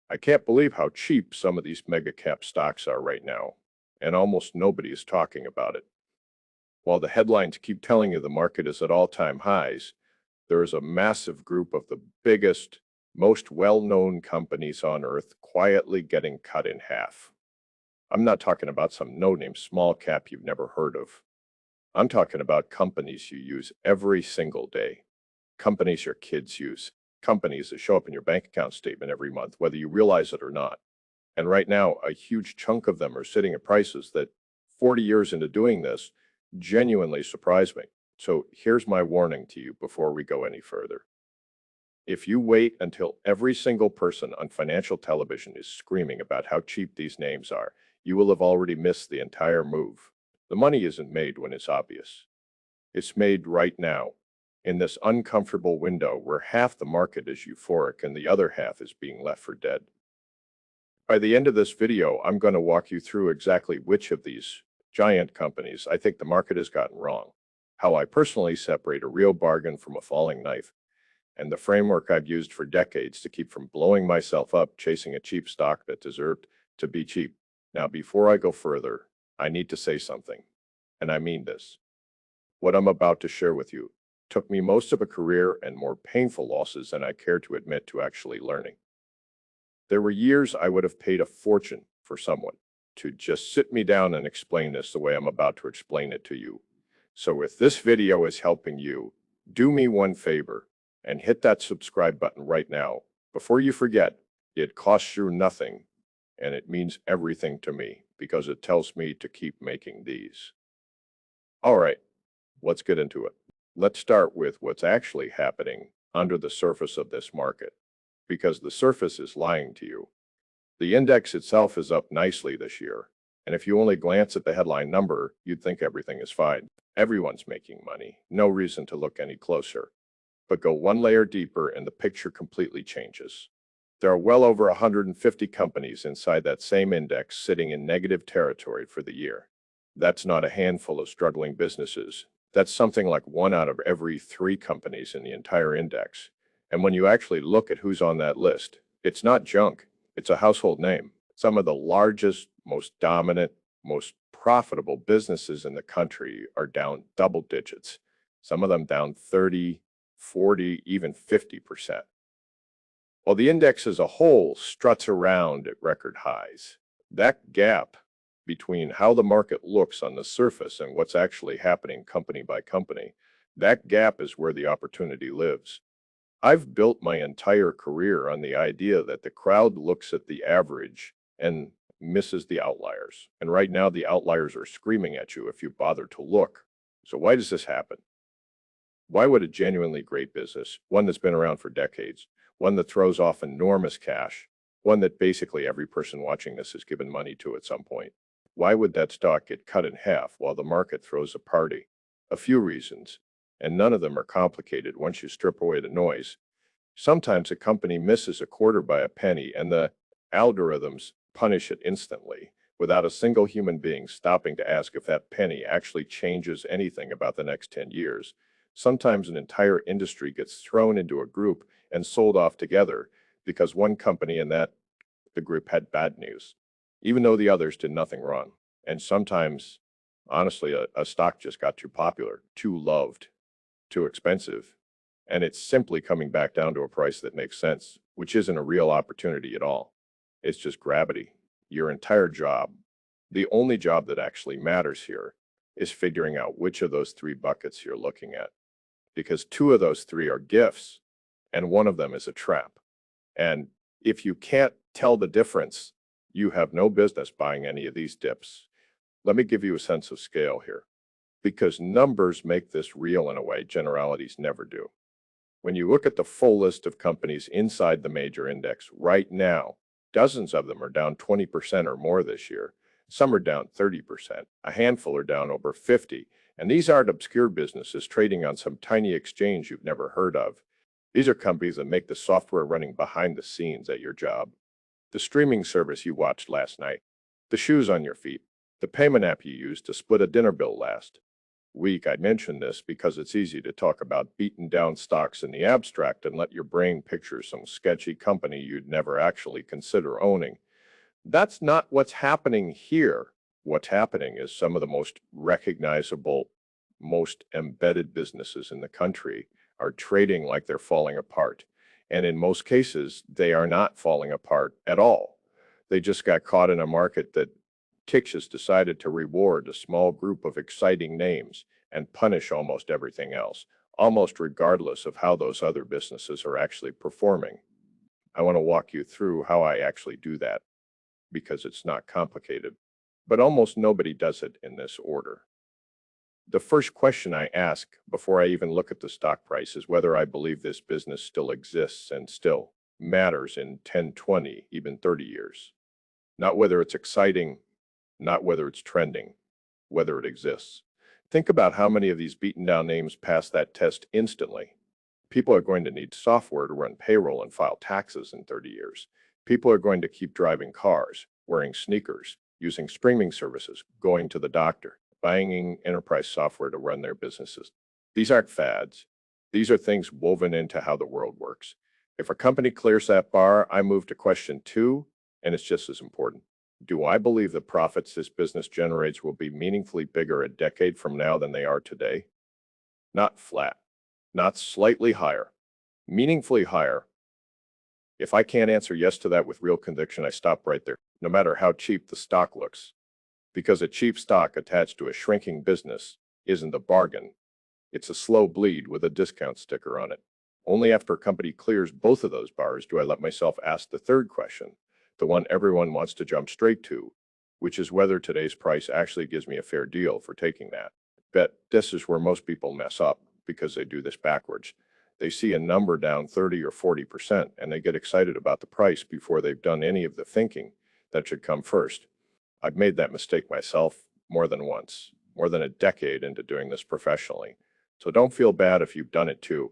I can't believe how cheap some of these mega cap stocks are right now, and almost nobody is talking about it. While the headlines keep telling you the market is at all-time highs, there is a massive group of the biggest, most well-known companies on earth quietly getting cut in half. I'm not talking about some no-name small cap you've never heard of. I'm talking about companies you use every single day, companies your kids use, companies that show up in your bank account statement every month, whether you realize it or not. And right now, a huge chunk of them are sitting at prices that 40 years into doing this genuinely surprise me. So here's my warning to you before we go any further. If you wait until every single person on financial television is screaming about how cheap these names are, you will have already missed the entire move. The money isn't made when it's obvious. It's made right now, in this uncomfortable window where half the market is euphoric and the other half is being left for dead. By the end of this video, I'm going to walk you through exactly which of these giant companies I think the market has gotten wrong, how I personally separate a real bargain from a falling knife, and the framework I've used for decades to keep from blowing myself up chasing a cheap stock that deserved to be cheap. Now, before I go further, I need to say something, and I mean this. What I'm about to share with you took me most of a career and more painful losses than I care to admit to actually learning. There were years I would have paid a fortune for someone to just sit me down and explain this the way I'm about to explain it to you. So if this video is helping you, do me one favor and hit that subscribe button right now. Before you forget, it costs you nothing and it means everything to me because it tells me to keep making these. All right, let's get into it. Let's start with what's actually happening under the surface of this market, because the surface is lying to you. The index itself is up nicely this year, and if you only glance at the headline number, you'd think everything is fine. Everyone's making money, no reason to look any closer. But go one layer deeper and the picture completely changes. There are well over 150 companies inside that same index sitting in negative territory for the year. That's not a handful of struggling businesses. That's something like 1 out of every 3 companies in the entire index. And when you actually look at who's on that list, it's not junk, it's a household name. Some of the largest, most dominant, most profitable businesses in the country are down double digits. Some of them down 30, 40, even 50%. While the index as a whole struts around at record highs, that gap between how the market looks on the surface and what's actually happening company by company, that gap is where the opportunity lives. I've built my entire career on the idea that the crowd looks at the average and misses the outliers. And right now, the outliers are screaming at you if you bother to look. So why does this happen? Why would a genuinely great business, one that's been around for decades, one that throws off enormous cash, one that basically every person watching this has given money to at some point, why would that stock get cut in half while the market throws a party? A few reasons, and none of them are complicated once you strip away the noise. Sometimes a company misses a quarter by a penny and the algorithms punish it instantly without a single human being stopping to ask if that penny actually changes anything about the next 10 years. Sometimes an entire industry gets thrown into a group and sold off together because one company in the group had bad news, even though the others did nothing wrong. And sometimes, honestly, a stock just got too popular, too loved, too expensive, and it's simply coming back down to a price that makes sense, which isn't a real opportunity at all. It's just gravity. Your entire job, the only job that actually matters here, is figuring out which of those 3 buckets you're looking at. Because 2 of those 3 are gifts, and one of them is a trap. And if you can't tell the difference, you have no business buying any of these dips. Let me give you a sense of scale here, because numbers make this real in a way generalities never do. When you look at the full list of companies inside the major index right now, dozens of them are down 20% or more this year. Some are down 30%. A handful are down over 50%. And these aren't obscure businesses trading on some tiny exchange you've never heard of. These are companies that make the software running behind the scenes at your job. The streaming service you watched last night, the shoes on your feet, the payment app you used to split a dinner bill last. week, I mention this because it's easy to talk about beaten down stocks in the abstract and let your brain picture some sketchy company you'd never actually consider owning. That's not what's happening here. What's happening is some of the most recognizable, most embedded businesses in the country are trading like they're falling apart. And in most cases, they are not falling apart at all. They just got caught in a market that Tix has decided to reward a small group of exciting names and punish almost everything else, almost regardless of how those other businesses are actually performing. I want to walk you through how I actually do that because it's not complicated, but almost nobody does it in this order. The first question I ask before I even look at the stock price is whether I believe this business still exists and still matters in 10, 20, even 30 years. Not whether it's exciting, not whether it's trending, whether it exists. Think about how many of these beaten down names pass that test instantly. People are going to need software to run payroll and file taxes in 30 years. People are going to keep driving cars, wearing sneakers, using streaming services, going to the doctor, buying enterprise software to run their businesses. These aren't fads. These are things woven into how the world works. If a company clears that bar, I move to question two, and it's just as important. Do I believe the profits this business generates will be meaningfully bigger a decade from now than they are today? Not flat, not slightly higher, meaningfully higher. If I can't answer yes to that with real conviction, I stop right there, no matter how cheap the stock looks. Because a cheap stock attached to a shrinking business isn't a bargain. It's a slow bleed with a discount sticker on it. Only after a company clears both of those bars do I let myself ask the third question, the one everyone wants to jump straight to, which is whether today's price actually gives me a fair deal for taking that. Bet this is where most people mess up because they do this backwards. They see a number down 30 or 40% and they get excited about the price before they've done any of the thinking that should come first. I've made that mistake myself more than once, more than a decade into doing this professionally. So don't feel bad if you've done it too.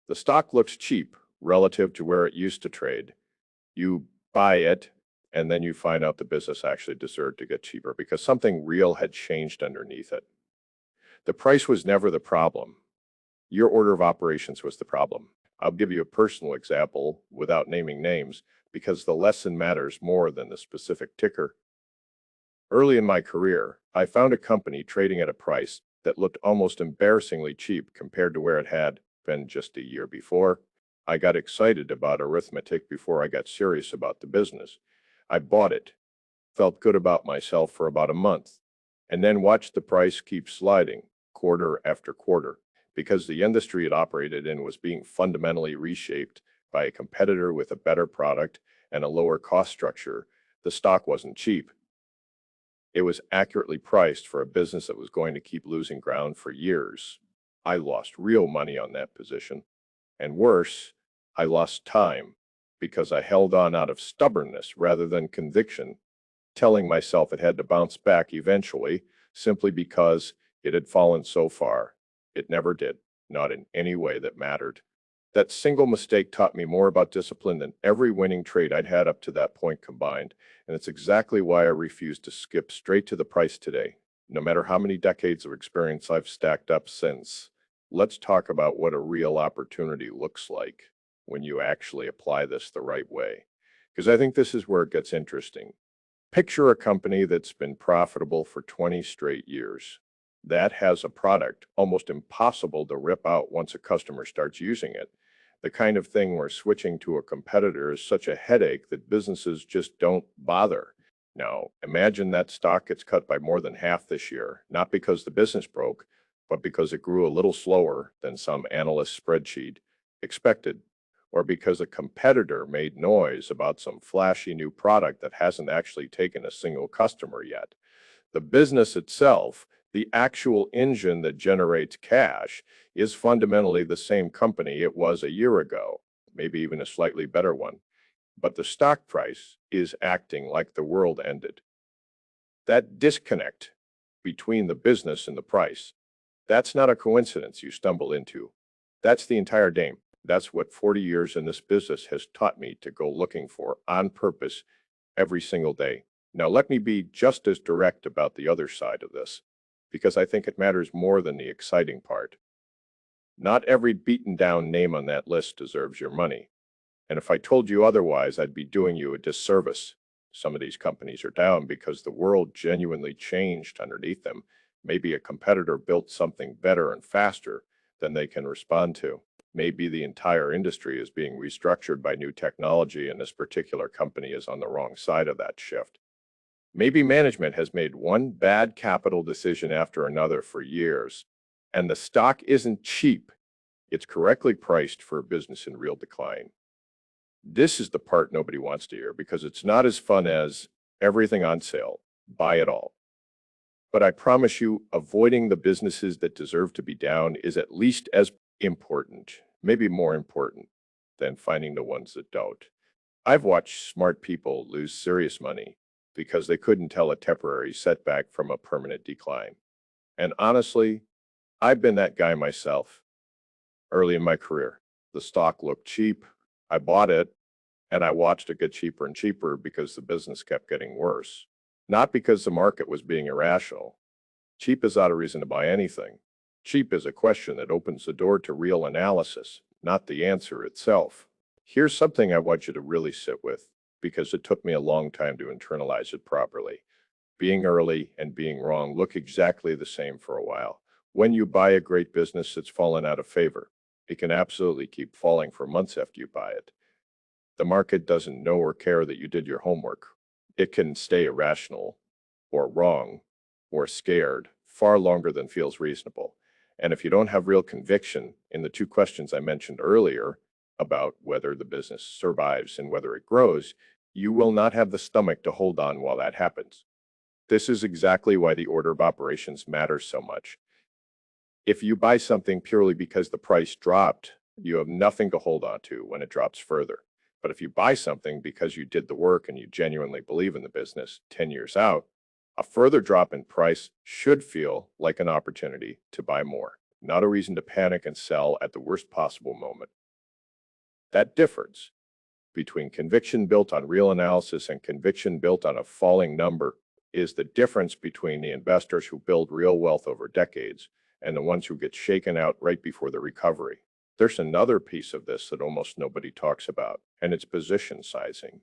The stock looks cheap relative to where it used to trade. You buy it, and then you find out the business actually deserved to get cheaper because something real had changed underneath it. The price was never the problem. Your order of operations was the problem. I'll give you a personal example without naming names because the lesson matters more than the specific ticker. Early in my career, I found a company trading at a price that looked almost embarrassingly cheap compared to where it had been just a year before. I got excited about arithmetic before I got serious about the business. I bought it, felt good about myself for about a month, and then watched the price keep sliding quarter after quarter because the industry it operated in was being fundamentally reshaped by a competitor with a better product and a lower cost structure. The stock wasn't cheap. It was accurately priced for a business that was going to keep losing ground for years. I lost real money on that position. And worse, I lost time because I held on out of stubbornness rather than conviction, telling myself it had to bounce back eventually simply because it had fallen so far. It never did, not in any way that mattered. That single mistake taught me more about discipline than every winning trade I'd had up to that point combined, and it's exactly why I refuse to skip straight to the price today, no matter how many decades of experience I've stacked up since. Let's talk about what a real opportunity looks like when you actually apply this the right way, because I think this is where it gets interesting. Picture a company that's been profitable for 20 straight years. That has a product almost impossible to rip out once a customer starts using it. The kind of thing where switching to a competitor is such a headache that businesses just don't bother. Now, imagine that stock gets cut by more than half this year, not because the business broke, but because it grew a little slower than some analyst spreadsheet expected, or because a competitor made noise about some flashy new product that hasn't actually taken a single customer yet. The business itself, the actual engine that generates cash, is fundamentally the same company it was a year ago, maybe even a slightly better one. But the stock price is acting like the world ended. That disconnect between the business and the price, that's not a coincidence you stumble into. That's the entire game. That's what 40 years in this business has taught me to go looking for on purpose every single day. Now, let me be just as direct about the other side of this, because I think it matters more than the exciting part. Not every beaten down name on that list deserves your money. And if I told you otherwise, I'd be doing you a disservice. Some of these companies are down because the world genuinely changed underneath them. Maybe a competitor built something better and faster than they can respond to. Maybe the entire industry is being restructured by new technology and this particular company is on the wrong side of that shift. Maybe management has made one bad capital decision after another for years, and the stock isn't cheap. It's correctly priced for a business in real decline. This is the part nobody wants to hear because it's not as fun as everything on sale, buy it all. But I promise you, avoiding the businesses that deserve to be down is at least as important, maybe more important, than finding the ones that don't. I've watched smart people lose serious money because they couldn't tell a temporary setback from a permanent decline. And honestly, I've been that guy myself. Early in my career, the stock looked cheap. I bought it and I watched it get cheaper and cheaper because the business kept getting worse. Not because the market was being irrational. Cheap is not a reason to buy anything. Cheap is a question that opens the door to real analysis, not the answer itself. Here's something I want you to really sit with because it took me a long time to internalize it properly. Being early and being wrong look exactly the same for a while. When you buy a great business that's fallen out of favor, it can absolutely keep falling for months after you buy it. The market doesn't know or care that you did your homework. It can stay irrational or wrong or scared far longer than feels reasonable. And if you don't have real conviction in the two questions I mentioned earlier about whether the business survives and whether it grows, you will not have the stomach to hold on while that happens. This is exactly why the order of operations matters so much. If you buy something purely because the price dropped, you have nothing to hold on to when it drops further. But if you buy something because you did the work and you genuinely believe in the business 10 years out, a further drop in price should feel like an opportunity to buy more, not a reason to panic and sell at the worst possible moment. That difference between conviction built on real analysis and conviction built on a falling number is the difference between the investors who build real wealth over decades and the ones who get shaken out right before the recovery. There's another piece of this that almost nobody talks about, and it's position sizing.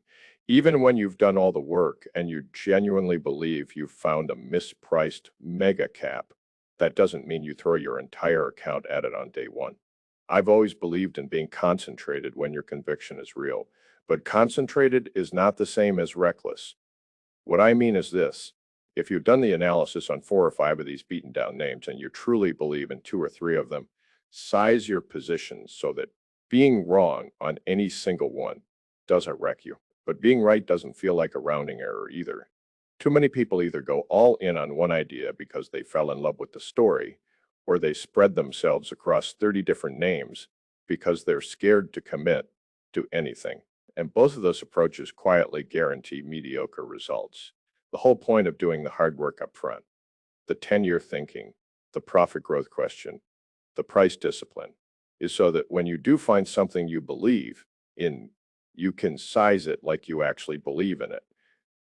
Even when you've done all the work and you genuinely believe you've found a mispriced mega cap, that doesn't mean you throw your entire account at it on day one. I've always believed in being concentrated when your conviction is real, but concentrated is not the same as reckless. What I mean is this. If you've done the analysis on 4 or 5 of these beaten down names and you truly believe in 2 or 3 of them, size your positions so that being wrong on any single one doesn't wreck you. But being right doesn't feel like a rounding error either. Too many people either go all in on one idea because they fell in love with the story, or they spread themselves across 30 different names because they're scared to commit to anything. And both of those approaches quietly guarantee mediocre results. The whole point of doing the hard work up front, the 10-year thinking, the profit growth question, the price discipline, is so that when you do find something you believe in, you can size it like you actually believe in it,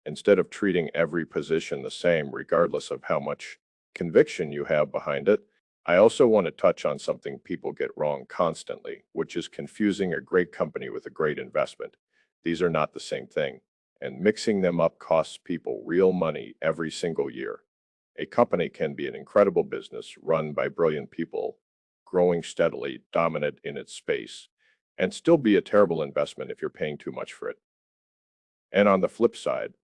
instead of treating every position the same regardless of how much conviction you have behind it. I also want to touch on something people get wrong constantly, which is confusing a great company with a great investment. These are not the same thing, and mixing them up costs people real money every single year. A company can be an incredible business run by brilliant people, growing steadily, dominant in its space, and still be a terrible investment if you're paying too much for it. And on the flip side,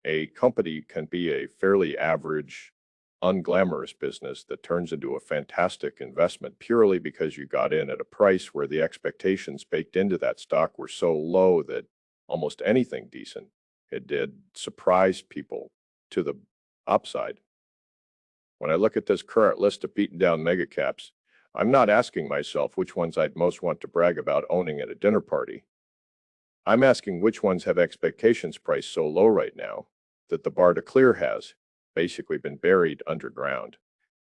a company can be a fairly average, unglamorous business that turns into a fantastic investment purely because you got in at a price where the expectations baked into that stock were so low that almost anything decent it did surprise people to the upside. When I look at this current list of beaten down mega caps, I'm not asking myself which ones I'd most want to brag about owning at a dinner party. I'm asking which ones have expectations priced so low right now that the bar to clear has basically been buried underground.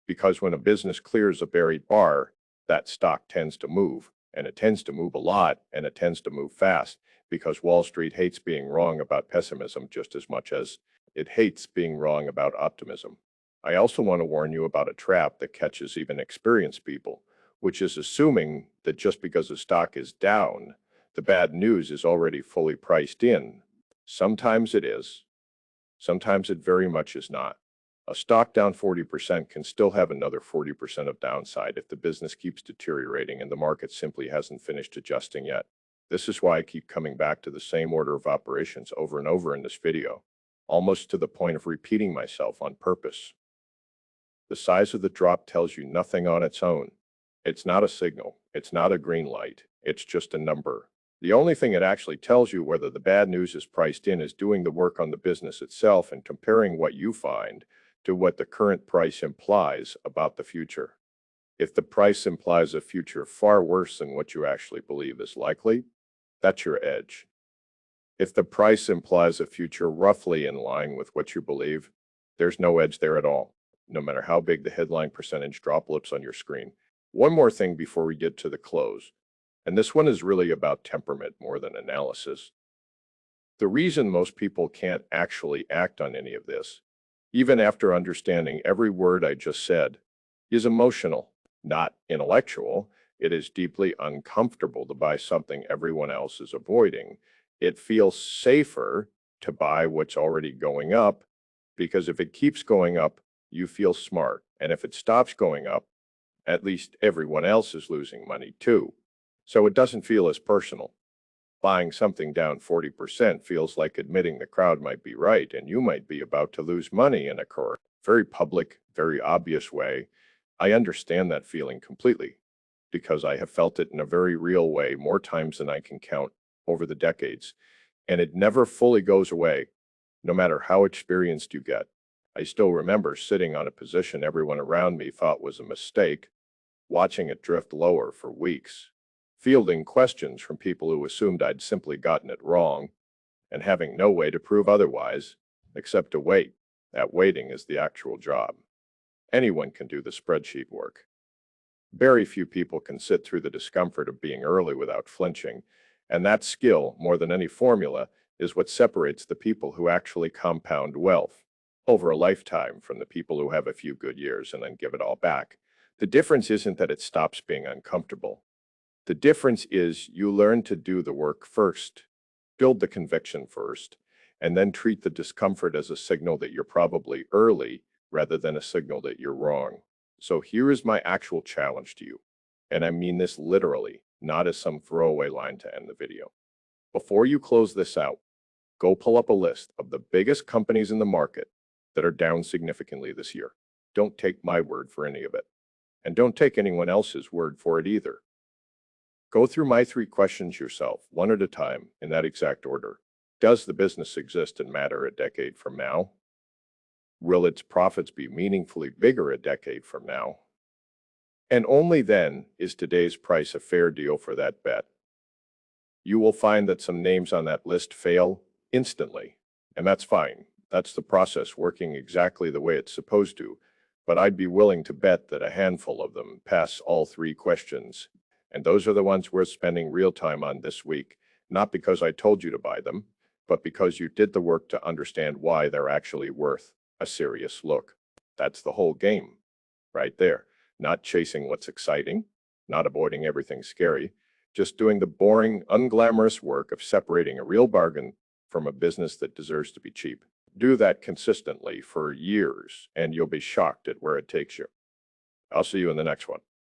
Because when a business clears a buried bar, that stock tends to move, and it tends to move a lot, and it tends to move fast, because Wall Street hates being wrong about pessimism just as much as it hates being wrong about optimism. I also want to warn you about a trap that catches even experienced people, which is assuming that just because a stock is down, the bad news is already fully priced in. Sometimes it is, sometimes it very much is not. A stock down 40% can still have another 40% of downside if the business keeps deteriorating and the market simply hasn't finished adjusting yet. This is why I keep coming back to the same order of operations over and over in this video, almost to the point of repeating myself on purpose. The size of the drop tells you nothing on its own. It's not a signal. It's not a green light. It's just a number. The only thing it actually tells you whether the bad news is priced in is doing the work on the business itself and comparing what you find to what the current price implies about the future. If the price implies a future far worse than what you actually believe is likely, that's your edge. If the price implies a future roughly in line with what you believe, there's no edge there at all, no matter how big the headline percentage drop looks on your screen. One more thing before we get to the close, and this one is really about temperament more than analysis. The reason most people can't actually act on any of this, even after understanding every word I just said, is emotional, not intellectual. It is deeply uncomfortable to buy something everyone else is avoiding. It feels safer to buy what's already going up because if it keeps going up, you feel smart. And if it stops going up, at least everyone else is losing money too. So it doesn't feel as personal. Buying something down 40% feels like admitting the crowd might be right and you might be about to lose money in a very public, very obvious way. I understand that feeling completely because I have felt it in a very real way more times than I can count over the decades. And it never fully goes away, no matter how experienced you get. I still remember sitting on a position everyone around me thought was a mistake, watching it drift lower for weeks, fielding questions from people who assumed I'd simply gotten it wrong, and having no way to prove otherwise, except to wait. That waiting is the actual job. Anyone can do the spreadsheet work. Very few people can sit through the discomfort of being early without flinching, and that skill, more than any formula, is what separates the people who actually compound wealth over a lifetime from the people who have a few good years and then give it all back. The difference isn't that it stops being uncomfortable. The difference is you learn to do the work first, build the conviction first, and then treat the discomfort as a signal that you're probably early rather than a signal that you're wrong. So here is my actual challenge to you, and I mean this literally, not as some throwaway line to end the video. Before you close this out, go pull up a list of the biggest companies in the market that are down significantly this year. Don't take my word for any of it, and don't take anyone else's word for it either. Go through my 3 questions yourself, one at a time, in that exact order. Does the business exist and matter a decade from now? Will its profits be meaningfully bigger a decade from now? And only then is today's price a fair deal for that bet. You will find that some names on that list fail instantly, and that's fine. That's the process working exactly the way it's supposed to, but I'd be willing to bet that a handful of them pass all 3 questions. And those are the ones worth spending real time on this week, not because I told you to buy them, but because you did the work to understand why they're actually worth a serious look. That's the whole game, right there. Not chasing what's exciting, not avoiding everything scary, just doing the boring, unglamorous work of separating a real bargain from a business that deserves to be cheap. Do that consistently for years, and you'll be shocked at where it takes you. I'll see you in the next one.